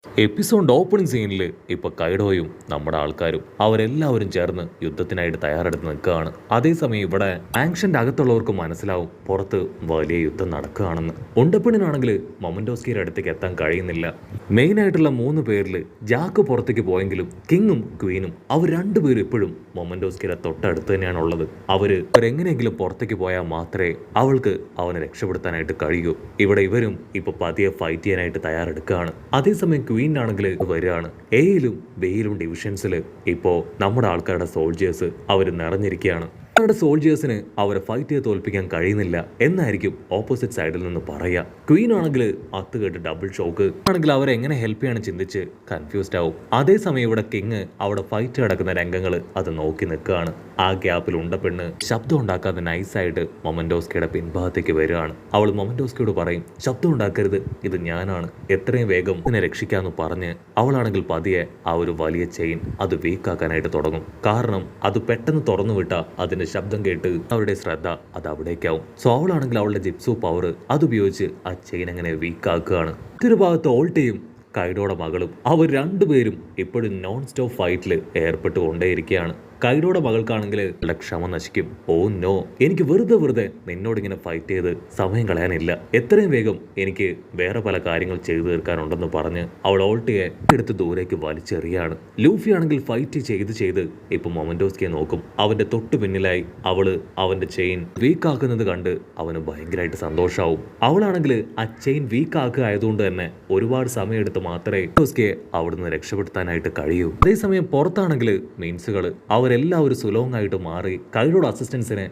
Episode opening സീനിൽ ഇപ്പോൾ കൈഡോയും നമ്മുടെ ആൾക്കാരും അവരെല്ലാവരും ചേർന്ന് യുദ്ധത്തിനായിട്ട് തയ്യാറെടുത്ത് നിൽക്കുകയാണ്. അതേസമയം ഇവിടെ ആങ്ഷന്റെ അകത്തുള്ളവർക്ക് മനസ്സിലാവും പുറത്ത് വലിയ യുദ്ധം നടക്കുകയാണെന്ന്. ഉണ്ടപ്പണിനാണെങ്കിൽ മൊമന്റോസ്കിയുടെ അടുത്തേക്ക് എത്താൻ കഴിയുന്നില്ല. മെയിനായിട്ടുള്ള 3 പേരിൽ ജാക്ക് പുറത്തേക്ക് പോയെങ്കിലും കിങ്ങും ക്വീനും അവർ രണ്ടുപേരും ഇപ്പോഴും മൊമന്റോസ്കിയുടെ തൊട്ടടുത്ത് തന്നെയാണ് ഉള്ളത്. അവരെങ്ങനെയെങ്കിലും പുറത്തേക്ക് പോയാൽ മാത്രമേ അവൾക്ക് അവനെ രക്ഷപ്പെടുത്താനായിട്ട് കഴിയൂ. ഇവിടെ ഇവരും ഇപ്പൊ പതിയെ ഫൈറ്റ് ചെയ്യാനായിട്ട് തയ്യാറെടുക്കുകയാണ്. അതേസമയം ക്വീൻ ആണെങ്കിൽ വരികയാണ്. എയിലും ബിയിലും ഡിവിഷൻസിൽ ഇപ്പോൾ നമ്മുടെ ആൾക്കാരുടെ സോൾജേഴ്സ് അവർ നിറഞ്ഞിരിക്കുകയാണ്. അവരുടെ സോൾജേഴ്സിന് അവരെ ഫൈറ്റ് ചെയ്ത് തോൽപ്പിക്കാൻ കഴിയുന്നില്ല എന്നായിരിക്കും ഓപ്പോസിറ്റ് സൈഡിൽ നിന്ന് പറയുക. ക്വീൻ ആണെങ്കിൽ അത്ത് കേട്ട് ഡബിൾ ഷോക്ക് ആണെങ്കിൽ അവരെ എങ്ങനെ ഹെൽപ്പ് ചെയ്യാൻ ചിന്തിച്ച് കൺഫ്യൂസ്ഡ് ആവും. അതേസമയം ഇവിടെ കിങ് അവിടെ ഫൈറ്റ് നടക്കുന്ന രംഗങ്ങൾ അത് നോക്കി നിൽക്കുകയാണ്. ആ ഗ്യാപ്പിൽ ഉണ്ടപ്പെണ്ണ് ശബ്ദം ഉണ്ടാക്കാതെ നൈസായിട്ട് മൊമന്റോസ്കിയുടെ പിൻഭാഗത്തേക്ക് വരികയാണ്. അവൾ മൊമന്റോസ്കിയോട് പറയും, ശബ്ദം ഉണ്ടാക്കരുത്, ഇത് ഞാനാണ്, എത്രയും വേഗം ഇതിനെ രക്ഷിക്കാമെന്ന് പറഞ്ഞ് അവളാണെങ്കിൽ പതിയെ ആ ഒരു വലിയ ചെയിൻ അത് വീക്കാക്കാനായിട്ട് തുടങ്ങും. കാരണം അത് പെട്ടെന്ന് തുറന്നു വിട്ട അതിന്റെ ശബ്ദം കേട്ട് അവരുടെ ശ്രദ്ധ അത് അവിടേക്കാവും. സോ അവളാണെങ്കിൽ അവളുടെ ജിപ്സു പവർ അതുപയോഗിച്ച് ആ ചെയിൻ അങ്ങനെ വീക്കാക്കുകയാണ്. മറ്റൊരു ഭാഗത്ത് ഓൾട്ടയും കൈഡോയുടെ മകളും അവർ രണ്ടുപേരും ഇപ്പോഴും നോൺ സ്റ്റോപ്പ് ഫൈറ്റിൽ ഏർപ്പെട്ടുകൊണ്ടേയിരിക്കുകയാണ്. കൈഡോയുടെ മകൾക്കാണെങ്കിൽ അവളുടെ ക്ഷമ നശിക്കും. ഓ നോ, എനിക്ക് വെറുതെ നിന്നോടിങ്ങനെ ഫൈറ്റ് ചെയ്ത് സമയം കളയാനില്ല, എത്രയും വേഗം എനിക്ക് വേറെ പല കാര്യങ്ങൾ ചെയ്തു തീർക്കാനുണ്ടെന്ന് പറഞ്ഞ് അവൾ ഓൾട്ടിയെ എടുത്ത് ദൂരേക്ക് വലിച്ചെറിയാണ്. ലൂഫി ആണെങ്കിൽ ഫൈറ്റ് ചെയ്ത് ഇപ്പൊ മൊമന്റോസ്കിയെ നോക്കും. അവന്റെ തൊട്ടു പിന്നിലായി അവള് അവന്റെ ചെയിൻ വീക്കാക്കുന്നത് കണ്ട് അവന് ഭയങ്കരമായിട്ട് സന്തോഷാവും. അവളാണെങ്കിൽ ആ ചെയിൻ വീക്കാക്കുക ആയതുകൊണ്ട് തന്നെ ഒരുപാട് സമയമെടുത്ത് മാത്രമേ മൊമന്റോസ്കിയെ അവിടുന്ന് രക്ഷപ്പെടുത്താനായിട്ട് കഴിയൂ. അതേസമയം പുറത്താണെങ്കിൽ മീൻസുകൾ അവരെല്ലാവരും സുലോങ്ങായിട്ട് മാറി കൈഡോയുടെ അസിസ്റ്റൻസിനെ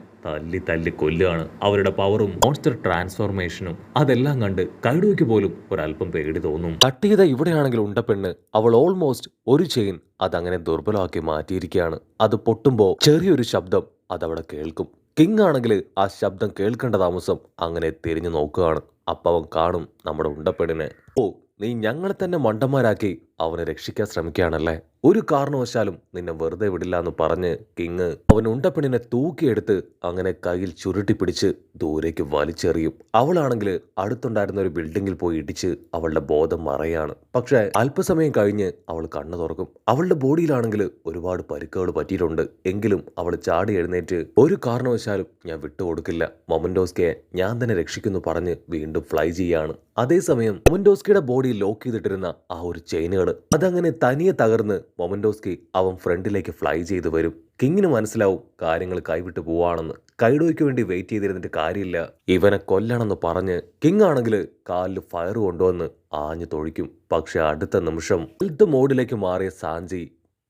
തല്ലി കൊല്ലുകയാണ്. അവരുടെ പവറും മോൺസ്റ്റർ ട്രാൻസ്ഫോർമേഷനും അതെല്ലാം കണ്ട് കൈഡോയ്ക്ക് പോലും ഒരല്പം പേടി തോന്നും. കട്ട് ചെയ്ത ഇവിടെയാണെങ്കിൽ ഉണ്ടപ്പെണ്ണ് അവൾ ഓൾമോസ്റ്റ് ഒരു ചെയിൻ അതങ്ങനെ ദുർബലമാക്കി മാറ്റിയിരിക്കുകയാണ്. അത് പൊട്ടുമ്പോൾ ചെറിയൊരു ശബ്ദം അതവിടെ കേൾക്കും. കിങ് ആണെങ്കിൽ ആ ശബ്ദം കേൾക്കേണ്ട താമസം അങ്ങനെ തിരിഞ്ഞു നോക്കുകയാണ്. അപ്പം അവൻ കാണും നമ്മുടെ ഉണ്ടപ്പെണ്ണിനെ. ഓ, നീ ഞങ്ങളെ തന്നെ മണ്ടന്മാരാക്കി അവനെ രക്ഷിക്കാൻ ശ്രമിക്കുകയാണല്ലേ, ഒരു കാരണവശാലും നിന്നെ വെറുതെ വിടില്ല എന്ന് പറഞ്ഞ് കിങ് അവൻ ഉണ്ടപ്പെണ്ണിനെ തൂക്കിയെടുത്ത് അങ്ങനെ കയ്യിൽ ചുരുട്ടി പിടിച്ച് ദൂരേക്ക് വലിച്ചെറിയും. അവളാണെങ്കിൽ അടുത്തുണ്ടായിരുന്ന ഒരു ബിൽഡിങ്ങിൽ പോയി ഇടിച്ച് അവളുടെ ബോധം മറയാണ്. പക്ഷേ അല്പസമയം കഴിഞ്ഞ് അവൾ കണ്ണു തുറക്കും. അവളുടെ ബോഡിയിലാണെങ്കിൽ ഒരുപാട് പരിക്കുകൾ പറ്റിയിട്ടുണ്ട്. എങ്കിലും അവൾ ചാടി എഴുന്നേറ്റ് ഒരു കാരണവശാലും ഞാൻ വിട്ടുകൊടുക്കില്ല, മൊമന്റോസ്കിയെ ഞാൻ തന്നെ രക്ഷിക്കുന്നു പറഞ്ഞ് വീണ്ടും ഫ്ലൈ ചെയ്യാണ്. അതേസമയം മൊമന്റോസ്കിയുടെ ബോഡി ലോക്ക് ചെയ്തിട്ടിരുന്ന ആ ഒരു ചെയിനുകൾ അതങ്ങനെ തനിയെ തകർന്ന് മൊമന്റോസ്കി അവൻ ഫ്രണ്ടിലേക്ക് ഫ്ലൈ ചെയ്ത് വരും. കിങ്ങിന് മനസ്സിലാവും കാര്യങ്ങൾ കൈവിട്ട് പോവാണെന്ന്. കൈഡോയ്ക്ക് വേണ്ടി വെയിറ്റ് ചെയ്തിരുന്നിട്ട് കാര്യമില്ല, ഇവനെ കൊല്ലണമെന്ന് പറഞ്ഞ് കിങ് ആണെങ്കിൽ കാലിൽ ഫയർ കൊണ്ടുവന്ന് ആഞ്ഞു തൊഴിക്കും. പക്ഷെ അടുത്ത നിമിഷം ഹെൽത്ത് മോഡിലേക്ക് മാറിയ സാഞ്ചി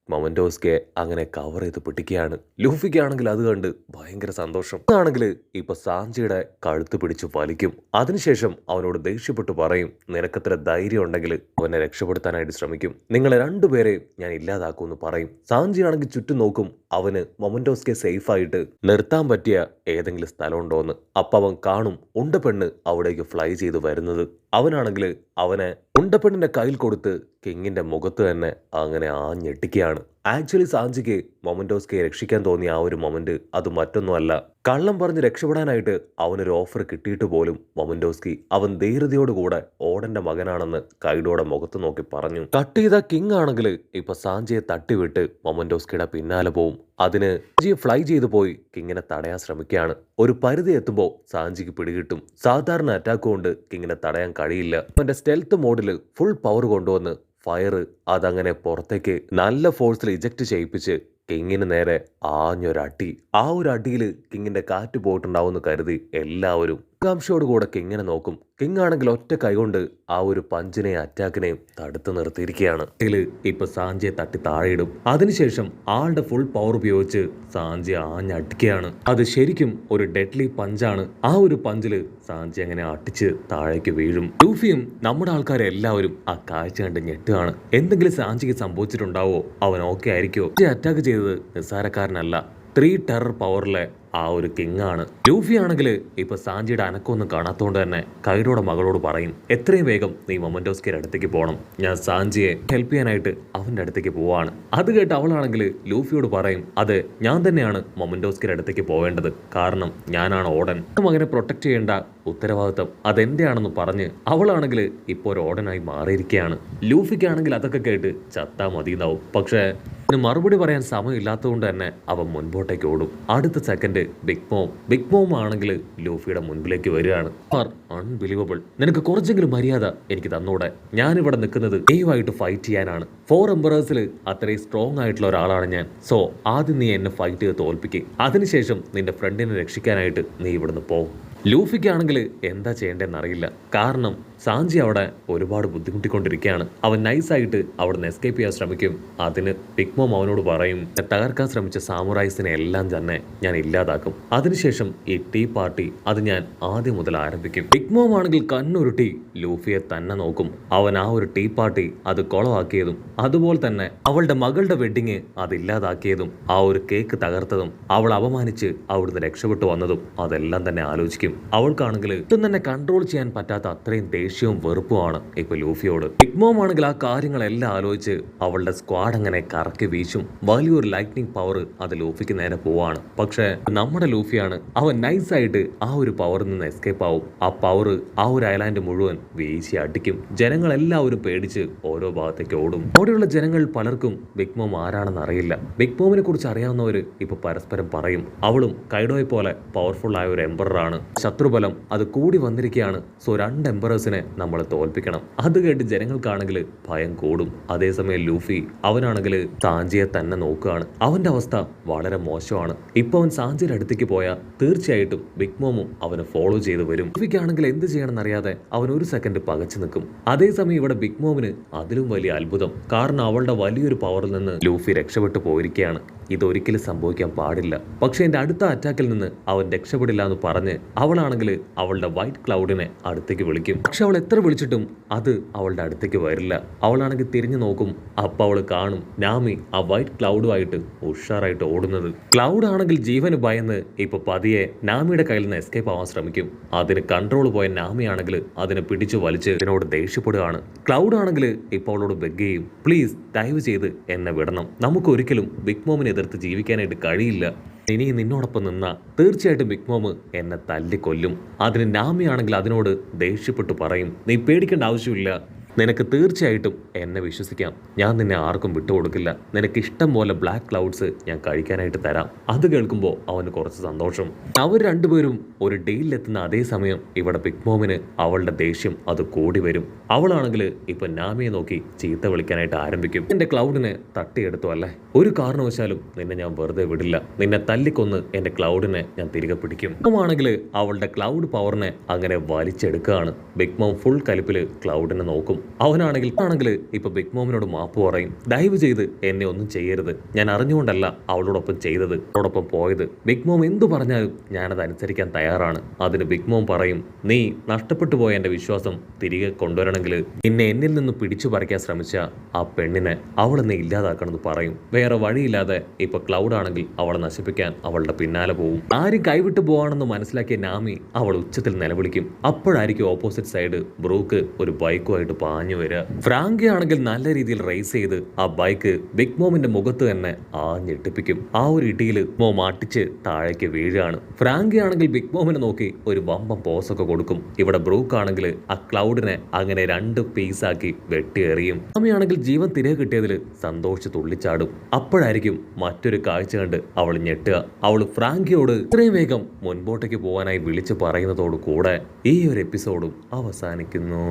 മൊമന്റോസ്കിയെ അങ്ങനെ കവർ ചെയ്ത് പിടിക്കുകയാണ്. ലൂഫിക്കാണെങ്കിൽ അത് കണ്ട് ഭയങ്കര സന്തോഷം. ആണെങ്കിൽ ഇപ്പൊ സാഞ്ചിയുടെ കഴുത്ത് പിടിച്ച് വലിക്കും. അതിനുശേഷം അവനോട് ദേഷ്യപ്പെട്ട് പറയും, നിനക്കത്ര ധൈര്യം ഉണ്ടെങ്കിൽ അവനെ രക്ഷപ്പെടുത്താനായിട്ട് ശ്രമിക്കും, നിങ്ങളെ രണ്ടുപേരെയും ഞാൻ ഇല്ലാതാക്കുമെന്ന് പറയും. സാഞ്ചി ആണെങ്കിൽ ചുറ്റും നോക്കും അവന് മൊമന്റോസ്കിയെ സേഫായിട്ട് നിർത്താൻ പറ്റിയ ഏതെങ്കിലും സ്ഥലമുണ്ടോന്ന്. അപ്പം അവൻ കാണും ഉണ്ടപ്പെണ്ണ് അവിടേക്ക് ഫ്ലൈ ചെയ്ത് വരുന്നത്. അവനാണെങ്കിൽ അവനെ ഉണ്ടപ്പെണ്ണിന്റെ കയ്യിൽ കൊടുത്ത് കിങ്ങിന്റെ മുഖത്ത് തന്നെ അങ്ങനെ ഞെട്ടിക്കുകയാണ്. ആക്ച്വലി സാഞ്ചിക്ക് മൊമന്റോസ്കിയെ രക്ഷിക്കാൻ തോന്നിയ ആ ഒരു മൊമെന്റ് അത് മറ്റൊന്നുമല്ല, കള്ളം പറഞ്ഞ് രക്ഷപ്പെടാനായിട്ട് അവനൊരു ഓഫർ കിട്ടിയിട്ട് പോലും മൊമന്റോസ്കി അവൻ ധീരതയോടുകൂടെ ഓടന്റെ മകനാണെന്ന് കൈഡോയുടെ മുഖത്ത് നോക്കി പറഞ്ഞു. കട്ട് ചെയ്ത കിങ് ആണെങ്കിൽ ഇപ്പൊ സാഞ്ചിയെ തട്ടിവിട്ട് മൊമന്റോസ്കിയുടെ പിന്നാലെ പോവും. അതിന് സാഞ്ചിയെ ഫ്ലൈ ചെയ്തു പോയി കിങ്ങിനെ തടയാൻ ശ്രമിക്കുകയാണ്. ഒരു പരിധി എത്തുമ്പോൾ സാഞ്ചിക്ക് പിടികിട്ടും സാധാരണ അറ്റാക്ക് കൊണ്ട് കിങ്ങിനെ തടയാൻ കഴിയില്ല. അവന്റെ സ്റ്റെൽത്ത് മോഡിൽ ഫുൾ പവർ കൊണ്ടുവന്ന് ഫയർ അതങ്ങനെ പുറത്തേക്ക് നല്ല ഫോഴ്സിൽ ഇജക്ട് ചെയ്യിപ്പിച്ച് കിങ്ങിന് നേരെ ആഞ്ഞൊരടി. ആ ഒരു അടിയിൽ കിങ്ങിന്റെ കാറ്റ് പോയിട്ടുണ്ടാവുമെന്ന് കരുതി എല്ലാവരും ആകാംക്ഷയോടുകൂടെ കിങ്ങിനെ നോക്കും. കിങ് ആണെങ്കിൽ ഒറ്റ കൈകൊണ്ട് ആ ഒരു പഞ്ചിനെയും അറ്റാക്കിനെയും തടുത്തു നിർത്തിയിരിക്കുകയാണ്. ഇപ്പൊ സാഞ്ചിയെ തട്ടി താഴെയിടും. അതിനുശേഷം ആളുടെ ഫുൾ പവർ ഉപയോഗിച്ച് സാഞ്ചി ആഞ്ഞടിക്കുകയാണ്. അത് ശരിക്കും ഒരു ഡെഡ്ലി പഞ്ചാണ്. ആ ഒരു പഞ്ചില് സാഞ്ചി അങ്ങനെ അടിച്ച് താഴേക്ക് വീഴും. ലൂഫിയും നമ്മുടെ ആൾക്കാരെല്ലാവരും ആ കാഴ്ച കണ്ട് ഞെട്ടുകയാണ്. എന്തെങ്കിലും സാഞ്ചിക്ക് സംഭവിച്ചിട്ടുണ്ടാവോ, അവൻ ഓക്കെ ആയിരിക്കോ, അറ്റാക്ക് ചെയ്തത് നിസ്സാരക്കാരനല്ല, ത്രീ ടെറർ പവറിലെ ആ ഒരു കിങ് ആണ്. ലൂഫി ആണെങ്കിൽ ഇപ്പൊ സാഞ്ചിയുടെ അനക്കമൊന്നും കാണാത്തതുകൊണ്ട് തന്നെ കൈഡോയുടെ മകളോട് പറയും, എത്രയും വേഗം നീ മൊമന്റോസ്കിയുടെ അടുത്തേക്ക് പോകണം, ഞാൻ സാഞ്ചിയെ ഹെൽപ്പ് ചെയ്യാനായിട്ട് അവന്റെ അടുത്തേക്ക് പോവാണ്. അത് കേട്ട് അവളാണെങ്കിൽ ലൂഫിയോട് പറയും, അത് ഞാൻ തന്നെയാണ് മൊമന്റോസ്കിയുടെ അടുത്തേക്ക് പോവേണ്ടത്, കാരണം ഞാനാണ് ഓടൻ, മകനെ പ്രൊട്ടക്ട് ചെയ്യേണ്ട ഉത്തരവാദിത്തം അതെന്റെയാണെന്ന് പറഞ്ഞ് അവളാണെങ്കിൽ ഇപ്പോൾ ഒരു ഓടനായി മാറിയിരിക്കുകയാണ്. ലൂഫിക്കാണെങ്കിൽ അതൊക്കെ കേട്ട് ചത്താ മതിയെന്നാവും. പക്ഷേ മറുപടി പറയാൻ സമയമില്ലാത്തതുകൊണ്ട് തന്നെ അവൻ മുൻപോട്ടേക്ക് ഓടും. അടുത്ത സെക്കൻഡ് ബിഗ് മോം ആണെങ്കിൽ ലൂഫിയുടെ മുൻപിലേക്ക് വരികയാണ്. അൺബിലീവബിൾ, നിനക്ക് കുറച്ചെങ്കിലും മര്യാദ എനിക്ക് തന്നൂടെ? ഞാനിവിടെ നിൽക്കുന്നത് ദൈവമായിട്ട് ഫൈറ്റ് ചെയ്യാനാണ്. 4 എംപറേഴ്സിൽ അത്രയും സ്ട്രോങ് ആയിട്ടുള്ള ഒരാളാണ് ഞാൻ. സോ ആദ്യം നീ എന്നെ ഫൈറ്റ് ചെയ്ത് തോൽപ്പിക്കും, അതിനുശേഷം നിന്റെ ഫ്രണ്ടിനെ രക്ഷിക്കാനായിട്ട് നീ ഇവിടുന്ന് പോ. ലൂഫിക്കാണെങ്കിൽ എന്താ ചെയ്യേണ്ടതെന്ന് അറിയില്ല. കാരണം സാഞ്ചി അവിടെ ഒരുപാട് ബുദ്ധിമുട്ടിക്കൊണ്ടിരിക്കുകയാണ്. അവൻ നൈസായിട്ട് അവിടുന്ന് എസ്കേപ്പ് ചെയ്യാൻ ശ്രമിക്കും. അതിന് ബിഗ് മോം അവനോട് പറയും, തകർക്കാൻ ശ്രമിച്ച സാമുറായിസിനെ എല്ലാം തന്നെ ഞാൻ ഇല്ലാതാക്കും, അതിനുശേഷം ഈ ടീ പാർട്ടി അത് ഞാൻ ആദ്യം മുതൽ ആരംഭിക്കും. ബിഗ് മോം ആണെങ്കിൽ കണ്ണുരുട്ടി ലൂഫിയെ തന്നെ നോക്കും. അവൻ ആ ഒരു ടീ പാർട്ടി അത് കൊളവാക്കിയതും അതുപോലെ തന്നെ അവളുടെ മകളുടെ വെഡിങ് അത് ഇല്ലാതാക്കിയതും ആ ഒരു കേക്ക് തകർത്തതും അവൾ അപമാനിച്ച് അവിടുന്ന് രക്ഷപ്പെട്ടു വന്നതും അതെല്ലാം തന്നെ ആലോചിക്കും. അവൾക്കാണെങ്കിൽ ഇതും തന്നെ കൺട്രോൾ ചെയ്യാൻ പറ്റാത്ത അത്രയും ദേഷ്യവും വെറുപ്പുമാണ് ഇപ്പൊ ലൂഫിയോട്. ബിഗ് മോം ആണെങ്കിൽ ആ കാര്യങ്ങളെല്ലാം ആലോചിച്ച് അവളുടെ സ്ക്വാഡ് അങ്ങനെ കറക്കി വീശും. വലിയൊരു ലൈറ്റ്നിങ് പവർ അത് ലൂഫിക്ക് നേരെ പോവാണ്. പക്ഷേ നമ്മുടെ ലൂഫിയാണ്, അവൻ നൈസായിട്ട് ആ ഒരു പവറിൽ നിന്ന് എസ്കേപ്പ് ആവും. ആ പവർ ആ ഒരു ഐലാൻഡ് മുഴുവൻ വീശി അടിക്കും. ജനങ്ങളെല്ലാവരും പേടിച്ച് ഓരോ ഭാഗത്തേക്ക് ഓടും. അവിടെയുള്ള ജനങ്ങൾ പലർക്കും ബിഗ് മോം ആരാണെന്ന് അറിയില്ല. ബിഗ് മോമിനെ കുറിച്ച് അറിയാവുന്നവര് ഇപ്പൊ പരസ്പരം പറയും, അവളും കൈഡോയെ പോലെ പവർഫുൾ ആയ ഒരു എംപററാണ്, ശത്രുബലം അത് കൂടി വന്നിരിക്കുകയാണ്, സോ 2 എംപറേഴ്സിനെ നമ്മൾ തോൽപ്പിക്കണം. അത് കേട്ട് ജനങ്ങൾക്കാണെങ്കിൽ ഭയം കൂടും. അതേസമയം ലൂഫി അവനാണെങ്കിൽ സാഞ്ചിയെ തന്നെ നോക്കുകയാണ്. അവന്റെ അവസ്ഥ വളരെ മോശമാണ്. ഇപ്പൊ അവൻ സാഞ്ചിയുടെ അടുത്തേക്ക് പോയാൽ തീർച്ചയായിട്ടും ബിഗ് മോമും അവനെ ഫോളോ ചെയ്ത് വരും. ലൂഫിക്കാണെങ്കിൽ എന്ത് ചെയ്യണമെന്ന് അറിയാതെ അവൻ ഒരു സെക്കൻഡ് പകച്ചു നിൽക്കും. അതേസമയം ഇവിടെ ബിഗ് മോമിന് അതിലും വലിയ അത്ഭുതം, കാരണം അവളുടെ വലിയൊരു പവറിൽ നിന്ന് ലൂഫി രക്ഷപ്പെട്ടു പോയിരിക്കുകയാണ്. ഇതൊരിക്കലും സംഭവിക്കാൻ പാടില്ല. പക്ഷെ എന്റെ അടുത്ത അറ്റാക്കിൽ നിന്ന് അവൻ രക്ഷപ്പെടില്ല എന്ന് പറഞ്ഞ് അവളാണെങ്കിൽ അവളുടെ വൈറ്റ് ക്ലൗഡിനെ അടുത്തേക്ക് വിളിക്കും. പക്ഷെ അവൾ എത്ര വിളിച്ചിട്ടും അത് അവളുടെ അടുത്തേക്ക് വരില്ല. അവളാണെങ്കിൽ തിരിഞ്ഞു നോക്കും. അപ്പൊ അവൾ കാണും നാമി ആ വൈറ്റ് ക്ലൗഡുമായിട്ട് ഉഷാറായിട്ട് ഓടുന്നത്. ക്ലൗഡ് ആണെങ്കിൽ ജീവന് ഭയന്ന് ഇപ്പൊ പതിയെ നാമിയുടെ കയ്യിൽ നിന്ന് എസ്കേപ്പ് ആവാൻ ശ്രമിക്കും. അതിന് കൺട്രോൾ പോയ നാമി ആണെങ്കിൽ അതിനെ പിടിച്ചു വലിച്ച് ഇതിനോട് ദേഷ്യപ്പെടുകയാണ്. ക്ലൗഡ് ആണെങ്കിൽ ഇപ്പൊ അവളോട് ബെഗ് ചെയ്യും, പ്ലീസ് ദയവ് ചെയ്ത് എന്നെ വിടണം, നമുക്ക് ഒരിക്കലും ബിഗ് മോമിനെ എതിർത്ത് ജീവിക്കാനായിട്ട് കഴിയില്ല. ഇനി നിന്നോടൊപ്പം നിന്നാ തീർച്ചയായിട്ടും ബിഗ് മോം എന്നെ തല്ലിക്കൊല്ലും. അതിന് നാമിയാണെങ്കിൽ അതിനോട് ദേഷ്യപ്പെട്ടു പറയും, നീ പേടിക്കേണ്ട ആവശ്യമില്ല, നിനക്ക് തീർച്ചയായിട്ടും എന്നെ വിശ്വസിക്കാം, ഞാൻ നിന്നെ ആർക്കും വിട്ടുകൊടുക്കില്ല, നിനക്ക് ഇഷ്ടം പോലെ ബ്ലാക്ക് ക്ലൗഡ്സ് ഞാൻ കഴിക്കാനായിട്ട് തരാം. അത് കേൾക്കുമ്പോൾ അവന് കുറച്ച് സന്തോഷം. അവർ രണ്ടുപേരും ഒരു ഡീലിലെത്തുന്ന അതേ സമയം ഇവിടെ ബിഗ് മോമിന് അവളുടെ ദേഷ്യം അത് കൂടി വരും. അവളാണെങ്കിൽ ഇപ്പൊ നാമിയെ നോക്കി ചീത്ത വിളിക്കാനായിട്ട് ആരംഭിക്കും. എന്റെ ക്ലൗഡിനെ തട്ടിയെടുത്തു അല്ലേ, ഒരു കാരണവശാലും നിന്നെ ഞാൻ വെറുതെ വിടില്ല, നിന്നെ തല്ലിക്കൊന്ന് എന്റെ ക്ലൗഡിനെ ഞാൻ തിരികെ പിടിക്കും. ആണെങ്കിൽ അവളുടെ ക്ലൗഡ് പവറിനെ അങ്ങനെ വലിച്ചെടുക്കുകയാണ്. ബിഗ് മോം ഫുൾ കലിപ്പില് ക്ലൗഡിനെ നോക്കും. അവനാണെങ്കിൽ ഇപ്പൊ ബിഗ് മോമിനോട് മാപ്പ് പറയും, ദയവ് ചെയ്ത് എന്നെ ഒന്നും ചെയ്യരുത്, ഞാൻ അറിഞ്ഞുകൊണ്ടല്ല അവളോടൊപ്പം ചെയ്തത്, അവളോടൊപ്പം പോയത്. ബിഗ് മോം എന്തു പറഞ്ഞാലും ഞാനത് അനുസരിക്കാൻ തയ്യാറാണ്. അതിന് ബിഗ് മോം പറയും, നീ നഷ്ടപ്പെട്ടു പോയ എന്റെ വിശ്വാസം തിരികെ കൊണ്ടുവരണമെങ്കിൽ നിന്നെ എന്നിൽ നിന്ന് പിടിച്ചു പറിക്കാൻ ശ്രമിച്ച ആ പെണ്ണിനെ അവൾ എന്നെ ഇല്ലാതാക്കണമെന്ന് പറയും. വേറെ വഴിയില്ലാതെ ഇപ്പൊ ക്ലൗഡ് ആണെങ്കിൽ അവളെ നശിപ്പിക്കാൻ അവളുടെ പിന്നാലെ പോവും. ആരും കൈവിട്ടു പോവാണെന്ന് മനസ്സിലാക്കിയ നാമി അവൾ ഉച്ചത്തിൽ നിലവിളിക്കും. അപ്പോഴായിരിക്കും ഓപ്പോസിറ്റ് സൈഡ് ബ്രൂക്ക് ഒരു ബൈക്കുമായിട്ട് പാഞ്ഞു വരിക. ഫ്രാങ്കി ആണെങ്കിൽ നല്ല രീതിയിൽ റേസ് ചെയ്ത് ആ ബൈക്ക് ബിഗ് മോമിന്റെ മുഖത്ത് തന്നെ ഞെട്ടിപ്പിക്കും. ആ ഒരു ഇടിയിൽ മോം അട്ടിച്ച് താഴേക്ക് വീഴാണ്. ഫ്രാങ്കി ആണെങ്കിൽ ബിഗ് മോമിനെ നോക്കി ഒരു വമ്പം പോസൊക്കെ കൊടുക്കും. ഇവിടെ ബ്രൂക്ക് ആണെങ്കിൽ ആ ക്ലൗഡിനെ അങ്ങനെ 2 പീസാക്കി വെട്ടിയെറിയും. ആണെങ്കിൽ ജീവൻ തിരികെ കിട്ടിയതിൽ സന്തോഷിച്ച് തുള്ളിച്ചാടും. അപ്പോഴായിരിക്കും മറ്റൊരു കാഴ്ച കണ്ട് അവൾ ഞെട്ടുക. അവൾ ഫ്രാങ്കിയോട് ഇത്രയും വേഗം മുൻപോട്ടേക്ക് പോകാനായി വിളിച്ചു പറയുന്നതോടു കൂടെ ഈ ഒരു എപ്പിസോഡും അവസാനിക്കുന്നു.